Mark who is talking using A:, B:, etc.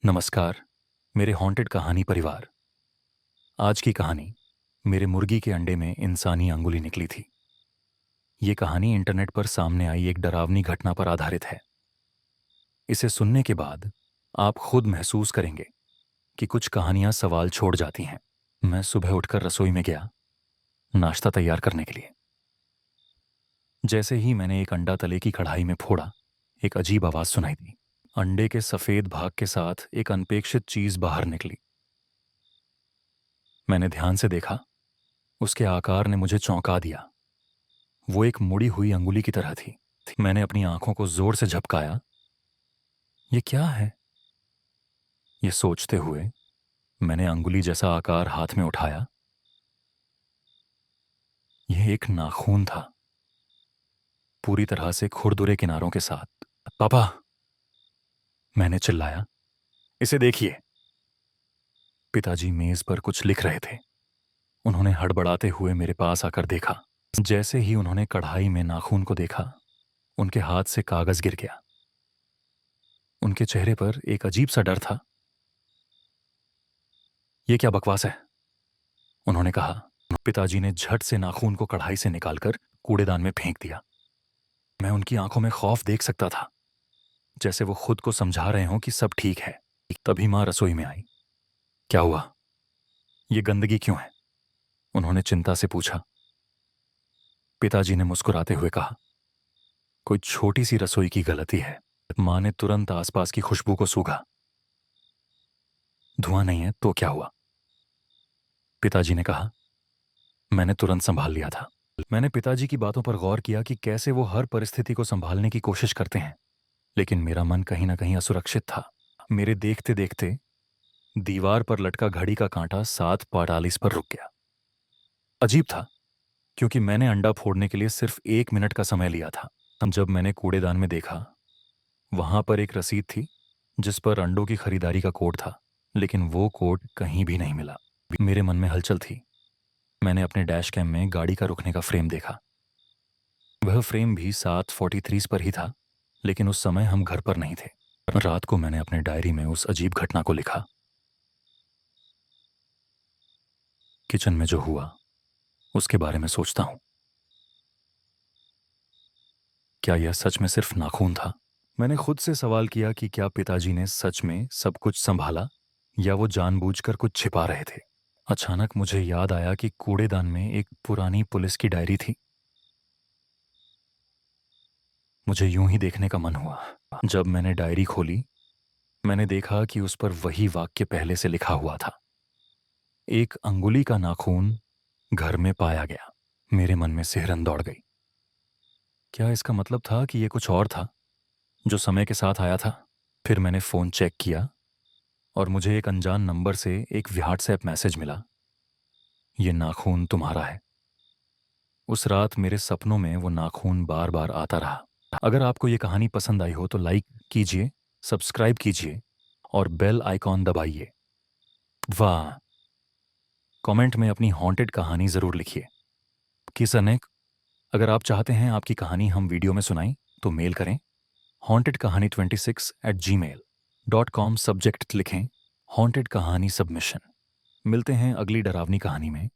A: नमस्कार, मेरे हॉन्टेड कहानी परिवार। आज की कहानी मेरे मुर्गी के अंडे में इंसानी अंगुली निकली थी। ये कहानी इंटरनेट पर सामने आई एक डरावनी घटना पर आधारित है। इसे सुनने के बाद आप खुद महसूस करेंगे कि कुछ कहानियां सवाल छोड़ जाती हैं। मैं सुबह उठकर रसोई में गया नाश्ता तैयार करने के लिए। जैसे ही मैंने एक अंडा तले की कढ़ाई में फोड़ा, एक अजीब आवाज सुनाई दी। अंडे के सफेद भाग के साथ एक अनपेक्षित चीज बाहर निकली। मैंने ध्यान से देखा। उसके आकार ने मुझे चौंका दिया। वो एक मुड़ी हुई अंगुली की तरह थी। मैंने अपनी आंखों को जोर से झपकाया। ये क्या है? ये सोचते हुए मैंने अंगुली जैसा आकार हाथ में उठाया। यह एक नाखून था, पूरी तरह से खुरदुरे किनारों के साथ। पापा, मैंने चिल्लाया, इसे देखिए। पिताजी मेज पर कुछ लिख रहे थे। उन्होंने हड़बड़ाते हुए मेरे पास आकर देखा। जैसे ही उन्होंने कढ़ाई में नाखून को देखा, उनके हाथ से कागज गिर गया। उनके चेहरे पर एक अजीब सा डर था। यह क्या बकवास है? उन्होंने कहा। पिताजी ने झट से नाखून को कढ़ाई से निकालकर कूड़ेदान में फेंक दिया। मैं उनकी आंखों में खौफ देख सकता था, जैसे वो खुद को समझा रहे हों कि सब ठीक है। तभी मां रसोई में आई। क्या हुआ? ये गंदगी क्यों है? उन्होंने चिंता से पूछा। पिताजी ने मुस्कुराते हुए कहा, कोई छोटी सी रसोई की गलती है। मां ने तुरंत आसपास की खुशबू को सूंघा। धुआं नहीं है तो क्या हुआ? पिताजी ने कहा। मैंने तुरंत संभाल लिया था। मैंने पिताजी की बातों पर गौर किया कि कैसे वो हर परिस्थिति को संभालने की कोशिश करते हैं, लेकिन मेरा मन कहीं ना कहीं असुरक्षित था। मेरे देखते देखते दीवार पर लटका घड़ी का कांटा 7:45 पर रुक गया। अजीब था, क्योंकि मैंने अंडा फोड़ने के लिए सिर्फ 1 मिनट का समय लिया था। जब मैंने कूड़ेदान में देखा, वहां पर एक रसीद थी जिस पर अंडों की खरीदारी का कोड था, लेकिन वो कोड कहीं भी नहीं मिला। मेरे मन में हलचल थी। मैंने अपने डैश कैम में गाड़ी का रुकने का फ्रेम देखा। वह फ्रेम भी 7:43 पर ही था, लेकिन उस समय हम घर पर नहीं थे। रात को मैंने अपने डायरी में उस अजीब घटना को लिखा। किचन में जो हुआ उसके बारे में सोचता हूं। क्या यह सच में सिर्फ नाखून था? मैंने खुद से सवाल किया कि क्या पिताजी ने सच में सब कुछ संभाला, या वो जानबूझकर कुछ छिपा रहे थे। अचानक मुझे याद आया कि कूड़ेदान में एक पुरानी पुलिस की डायरी थी। मुझे यूं ही देखने का मन हुआ। जब मैंने डायरी खोली, मैंने देखा कि उस पर वही वाक्य पहले से लिखा हुआ था। एक अंगुली का नाखून घर में पाया गया। मेरे मन में सिहरन दौड़ गई। क्या इसका मतलब था कि यह कुछ और था जो समय के साथ आया था? फिर मैंने फोन चेक किया और मुझे एक अनजान नंबर से एक व्हाट्सएप मैसेज मिला। ये नाखून तुम्हारा है। उस रात मेरे सपनों में वो नाखून बार बार आता रहा। अगर आपको ये कहानी पसंद आई हो तो लाइक कीजिए, सब्सक्राइब कीजिए और बेल आइकॉन दबाइए। वाह! कमेंट में अपनी हॉन्टेड कहानी जरूर लिखिए। किसन है। अगर आप चाहते हैं आपकी कहानी हम वीडियो में सुनाएं तो मेल करें हॉन्टेड कहानी 26@gmail.com। सब्जेक्ट लिखें हॉन्टेड कहानी सबमिशन। मिलते हैं अगली डरावनी कहानी में।